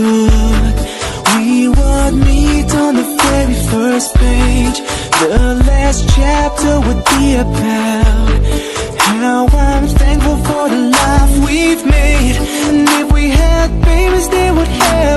book, we would meet on the very first page. The last chapter would be about how I'm thankful for the life we've made. And if we had babies, they would have